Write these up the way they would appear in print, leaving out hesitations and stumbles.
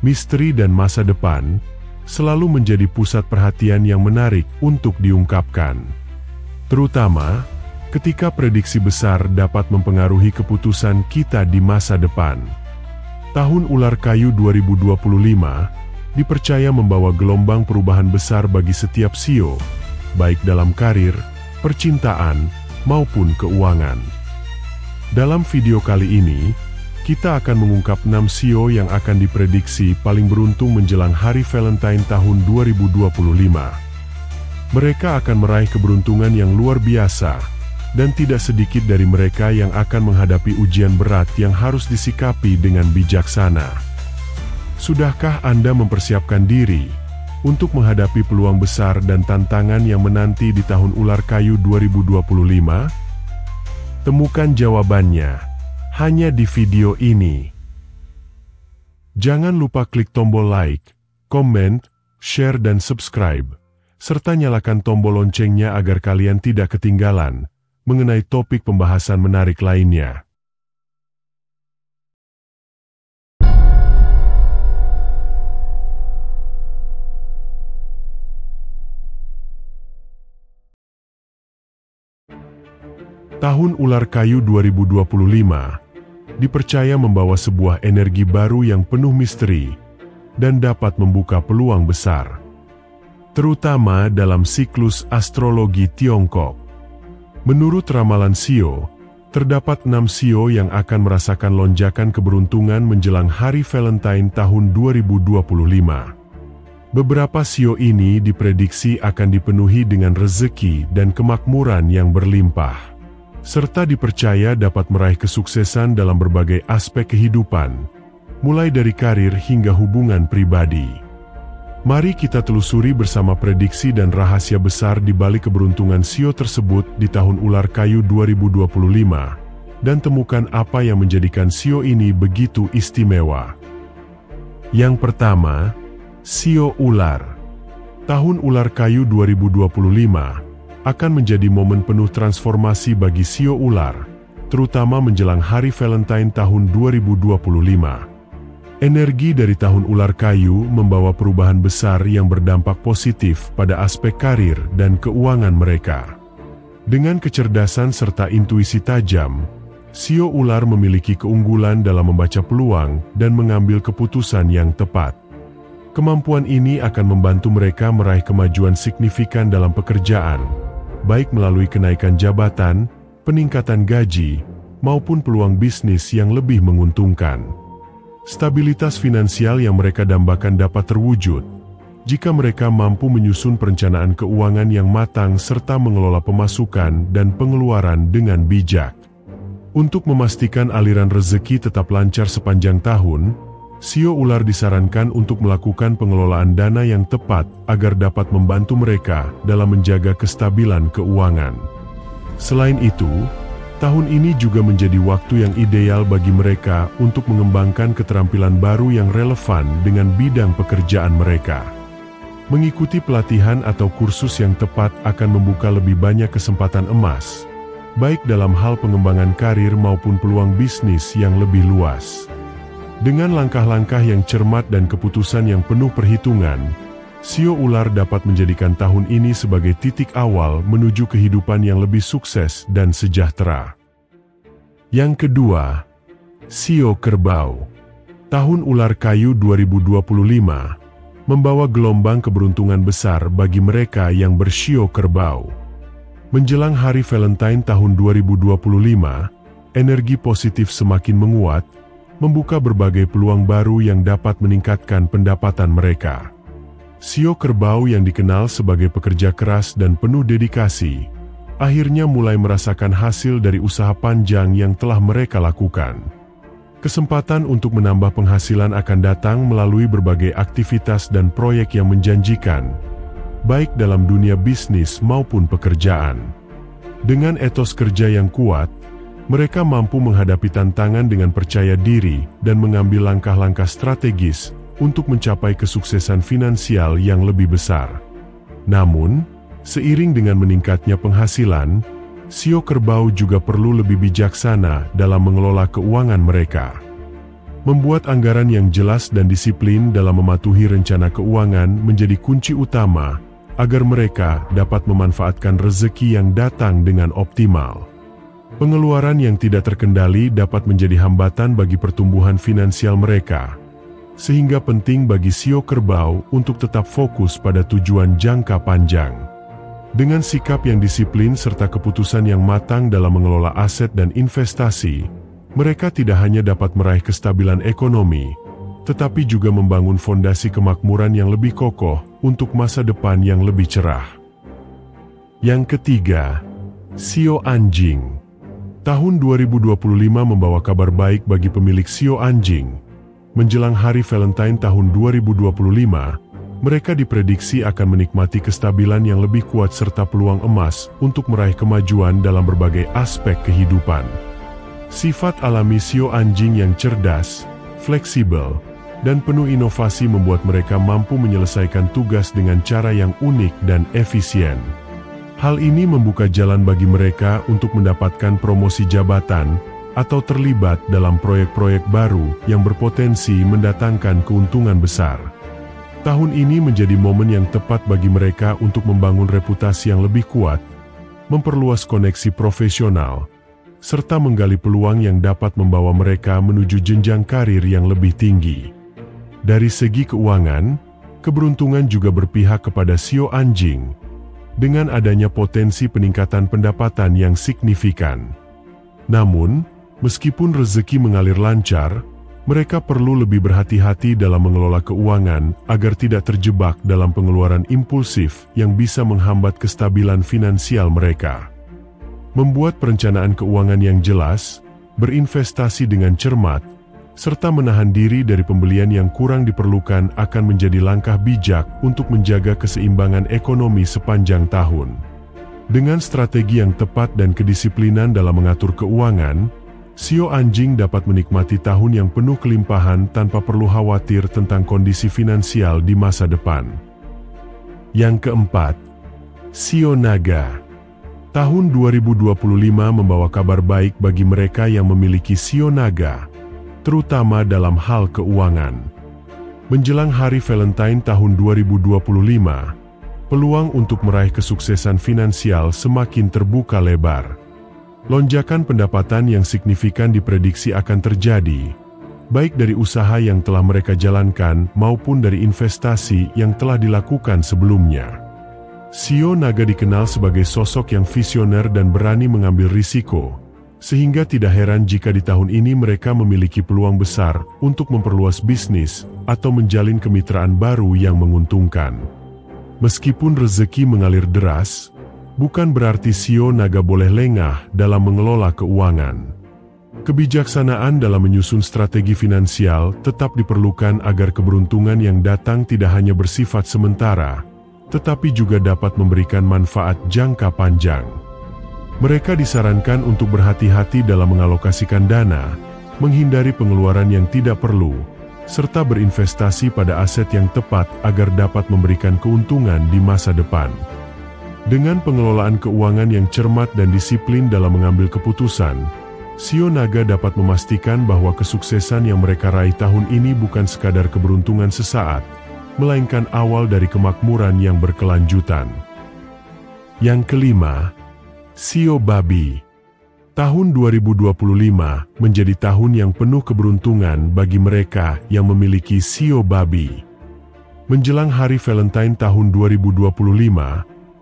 misteri dan masa depan selalu menjadi pusat perhatian yang menarik untuk diungkapkan. Terutama ketika prediksi besar dapat mempengaruhi keputusan kita di masa depan. Tahun Ular Kayu 2025 dipercaya membawa gelombang perubahan besar bagi setiap shio, baik dalam karir, percintaan, maupun keuangan. Dalam video kali ini, kita akan mengungkap 6 shio yang akan diprediksi paling beruntung menjelang Hari Valentine tahun 2025. Mereka akan meraih keberuntungan yang luar biasa, dan tidak sedikit dari mereka yang akan menghadapi ujian berat yang harus disikapi dengan bijaksana. Sudahkah Anda mempersiapkan diri untuk menghadapi peluang besar dan tantangan yang menanti di tahun Ular Kayu 2025? Temukan jawabannya hanya di video ini. Jangan lupa klik tombol like, komen, share dan subscribe, serta nyalakan tombol loncengnya agar kalian tidak ketinggalan mengenai topik pembahasan menarik lainnya. Tahun Ular Kayu 2025 dipercaya membawa sebuah energi baru yang penuh misteri dan dapat membuka peluang besar, terutama dalam siklus astrologi Tiongkok. Menurut ramalan shio, terdapat 6 shio yang akan merasakan lonjakan keberuntungan menjelang Hari Valentine tahun 2025. Beberapa shio ini diprediksi akan dipenuhi dengan rezeki dan kemakmuran yang berlimpah, serta dipercaya dapat meraih kesuksesan dalam berbagai aspek kehidupan, mulai dari karir hingga hubungan pribadi. Mari kita telusuri bersama prediksi dan rahasia besar di balik keberuntungan shio tersebut di tahun Ular Kayu 2025, dan temukan apa yang menjadikan shio ini begitu istimewa. Yang pertama, shio ular. Tahun Ular Kayu 2025 akan menjadi momen penuh transformasi bagi shio ular, terutama menjelang Hari Valentine tahun 2025. Energi dari tahun Ular Kayu membawa perubahan besar yang berdampak positif pada aspek karir dan keuangan mereka. Dengan kecerdasan serta intuisi tajam, shio ular memiliki keunggulan dalam membaca peluang dan mengambil keputusan yang tepat. Kemampuan ini akan membantu mereka meraih kemajuan signifikan dalam pekerjaan, baik melalui kenaikan jabatan, peningkatan gaji, maupun peluang bisnis yang lebih menguntungkan. Stabilitas finansial yang mereka dambakan dapat terwujud jika mereka mampu menyusun perencanaan keuangan yang matang serta mengelola pemasukan dan pengeluaran dengan bijak. Untuk memastikan aliran rezeki tetap lancar sepanjang tahun, shio ular disarankan untuk melakukan pengelolaan dana yang tepat agar dapat membantu mereka dalam menjaga kestabilan keuangan. Selain itu, tahun ini juga menjadi waktu yang ideal bagi mereka untuk mengembangkan keterampilan baru yang relevan dengan bidang pekerjaan mereka. Mengikuti pelatihan atau kursus yang tepat akan membuka lebih banyak kesempatan emas, baik dalam hal pengembangan karir maupun peluang bisnis yang lebih luas. Dengan langkah-langkah yang cermat dan keputusan yang penuh perhitungan, shio ular dapat menjadikan tahun ini sebagai titik awal menuju kehidupan yang lebih sukses dan sejahtera. Yang kedua, shio kerbau. Tahun Ular Kayu 2025 membawa gelombang keberuntungan besar bagi mereka yang bershio kerbau. Menjelang Hari Valentine tahun 2025, energi positif semakin menguat, membuka berbagai peluang baru yang dapat meningkatkan pendapatan mereka. Shio kerbau yang dikenal sebagai pekerja keras dan penuh dedikasi, akhirnya mulai merasakan hasil dari usaha panjang yang telah mereka lakukan. Kesempatan untuk menambah penghasilan akan datang melalui berbagai aktivitas dan proyek yang menjanjikan, baik dalam dunia bisnis maupun pekerjaan. Dengan etos kerja yang kuat, mereka mampu menghadapi tantangan dengan percaya diri dan mengambil langkah-langkah strategis untuk mencapai kesuksesan finansial yang lebih besar. Namun, seiring dengan meningkatnya penghasilan, shio kerbau juga perlu lebih bijaksana dalam mengelola keuangan mereka. Membuat anggaran yang jelas dan disiplin dalam mematuhi rencana keuangan menjadi kunci utama agar mereka dapat memanfaatkan rezeki yang datang dengan optimal. Pengeluaran yang tidak terkendali dapat menjadi hambatan bagi pertumbuhan finansial mereka, sehingga penting bagi sio kerbau untuk tetap fokus pada tujuan jangka panjang. Dengan sikap yang disiplin serta keputusan yang matang dalam mengelola aset dan investasi, mereka tidak hanya dapat meraih kestabilan ekonomi, tetapi juga membangun fondasi kemakmuran yang lebih kokoh untuk masa depan yang lebih cerah. Yang ketiga, sio anjing. Tahun 2025 membawa kabar baik bagi pemilik sio anjing. Menjelang hari Valentine tahun 2025, mereka diprediksi akan menikmati kestabilan yang lebih kuat serta peluang emas untuk meraih kemajuan dalam berbagai aspek kehidupan. Sifat alami sio anjing yang cerdas, fleksibel, dan penuh inovasi membuat mereka mampu menyelesaikan tugas dengan cara yang unik dan efisien. Hal ini membuka jalan bagi mereka untuk mendapatkan promosi jabatan atau terlibat dalam proyek-proyek baru yang berpotensi mendatangkan keuntungan besar. Tahun ini menjadi momen yang tepat bagi mereka untuk membangun reputasi yang lebih kuat, memperluas koneksi profesional, serta menggali peluang yang dapat membawa mereka menuju jenjang karir yang lebih tinggi. Dari segi keuangan, keberuntungan juga berpihak kepada sio anjing, dengan adanya potensi peningkatan pendapatan yang signifikan. Namun, meskipun rezeki mengalir lancar, mereka perlu lebih berhati-hati dalam mengelola keuangan agar tidak terjebak dalam pengeluaran impulsif yang bisa menghambat kestabilan finansial mereka. Membuat perencanaan keuangan yang jelas, berinvestasi dengan cermat, serta menahan diri dari pembelian yang kurang diperlukan akan menjadi langkah bijak untuk menjaga keseimbangan ekonomi sepanjang tahun. Dengan strategi yang tepat dan kedisiplinan dalam mengatur keuangan, sio anjing dapat menikmati tahun yang penuh kelimpahan tanpa perlu khawatir tentang kondisi finansial di masa depan. Yang keempat, sio naga. Tahun 2025 membawa kabar baik bagi mereka yang memiliki sio naga, terutama dalam hal keuangan. Menjelang hari Valentine tahun 2025, peluang untuk meraih kesuksesan finansial semakin terbuka lebar. Lonjakan pendapatan yang signifikan diprediksi akan terjadi, baik dari usaha yang telah mereka jalankan maupun dari investasi yang telah dilakukan sebelumnya. Sio naga dikenal sebagai sosok yang visioner dan berani mengambil risiko, sehingga tidak heran jika di tahun ini mereka memiliki peluang besar untuk memperluas bisnis atau menjalin kemitraan baru yang menguntungkan. Meskipun rezeki mengalir deras, bukan berarti sio naga boleh lengah dalam mengelola keuangan. Kebijaksanaan dalam menyusun strategi finansial tetap diperlukan agar keberuntungan yang datang tidak hanya bersifat sementara, tetapi juga dapat memberikan manfaat jangka panjang. Mereka disarankan untuk berhati-hati dalam mengalokasikan dana, menghindari pengeluaran yang tidak perlu, serta berinvestasi pada aset yang tepat agar dapat memberikan keuntungan di masa depan. Dengan pengelolaan keuangan yang cermat dan disiplin dalam mengambil keputusan, sio naga dapat memastikan bahwa kesuksesan yang mereka raih tahun ini bukan sekadar keberuntungan sesaat, melainkan awal dari kemakmuran yang berkelanjutan. Yang kelima, sio babi. Tahun 2025 menjadi tahun yang penuh keberuntungan bagi mereka yang memiliki sio babi. Menjelang hari Valentine tahun 2025,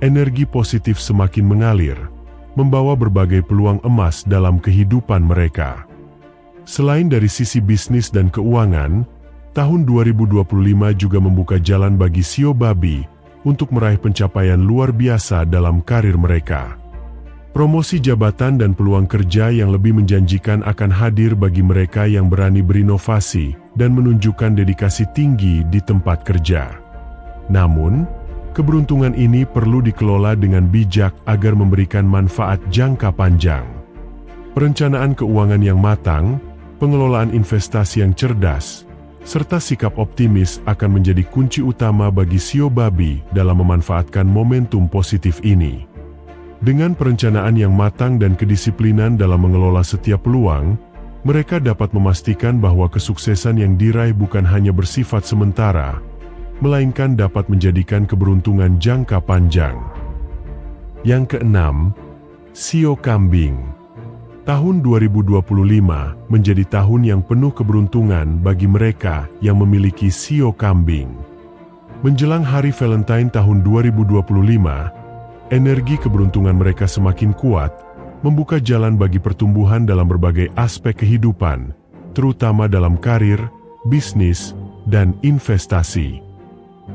energi positif semakin mengalir, membawa berbagai peluang emas dalam kehidupan mereka. Selain dari sisi bisnis dan keuangan, tahun 2025 juga membuka jalan bagi sio babi untuk meraih pencapaian luar biasa dalam karir mereka. Promosi jabatan dan peluang kerja yang lebih menjanjikan akan hadir bagi mereka yang berani berinovasi dan menunjukkan dedikasi tinggi di tempat kerja. Namun, keberuntungan ini perlu dikelola dengan bijak agar memberikan manfaat jangka panjang. Perencanaan keuangan yang matang, pengelolaan investasi yang cerdas, serta sikap optimis akan menjadi kunci utama bagi sio babi dalam memanfaatkan momentum positif ini. Dengan perencanaan yang matang dan kedisiplinan dalam mengelola setiap peluang, Mereka dapat memastikan bahwa kesuksesan yang diraih bukan hanya bersifat sementara, melainkan dapat menjadikan keberuntungan jangka panjang. Yang keenam, Shio Kambing. Tahun 2025 menjadi tahun yang penuh keberuntungan bagi mereka yang memiliki Shio Kambing. Menjelang hari Valentine tahun 2025, energi keberuntungan mereka semakin kuat, membuka jalan bagi pertumbuhan dalam berbagai aspek kehidupan, terutama dalam karir, bisnis, dan investasi.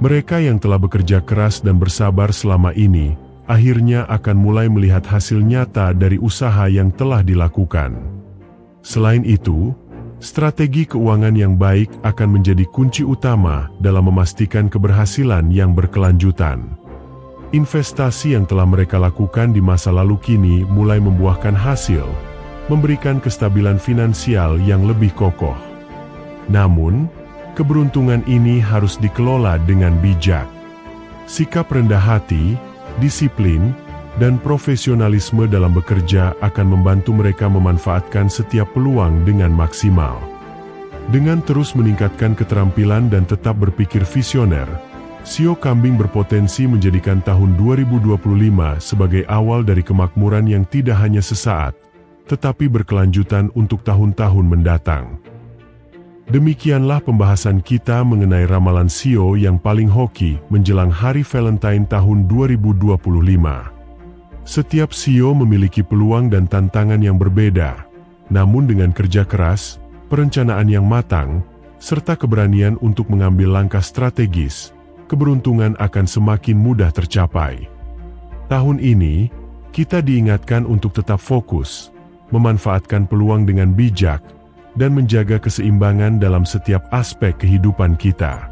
Mereka yang telah bekerja keras dan bersabar selama ini, akhirnya akan mulai melihat hasil nyata dari usaha yang telah dilakukan. Selain itu, strategi keuangan yang baik akan menjadi kunci utama dalam memastikan keberhasilan yang berkelanjutan. Investasi yang telah mereka lakukan di masa lalu kini mulai membuahkan hasil, memberikan kestabilan finansial yang lebih kokoh. Namun, keberuntungan ini harus dikelola dengan bijak. Sikap rendah hati, disiplin, dan profesionalisme dalam bekerja akan membantu mereka memanfaatkan setiap peluang dengan maksimal. Dengan terus meningkatkan keterampilan dan tetap berpikir visioner, Shio Kambing berpotensi menjadikan tahun 2025 sebagai awal dari kemakmuran yang tidak hanya sesaat, tetapi berkelanjutan untuk tahun-tahun mendatang. Demikianlah pembahasan kita mengenai ramalan Shio yang paling hoki menjelang hari Valentine tahun 2025. Setiap Shio memiliki peluang dan tantangan yang berbeda, namun dengan kerja keras, perencanaan yang matang, serta keberanian untuk mengambil langkah strategis, keberuntungan akan semakin mudah tercapai. Tahun ini, kita diingatkan untuk tetap fokus, memanfaatkan peluang dengan bijak, dan menjaga keseimbangan dalam setiap aspek kehidupan kita.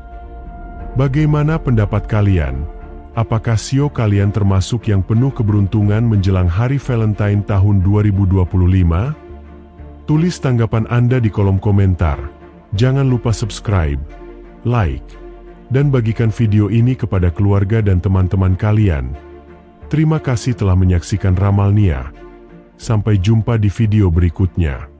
Bagaimana pendapat kalian? Apakah Shio kalian termasuk yang penuh keberuntungan menjelang hari Valentine tahun 2025? Tulis tanggapan Anda di kolom komentar. Jangan lupa subscribe, like, dan bagikan video ini kepada keluarga dan teman-teman kalian. Terima kasih telah menyaksikan Ramal Nia. Sampai jumpa di video berikutnya.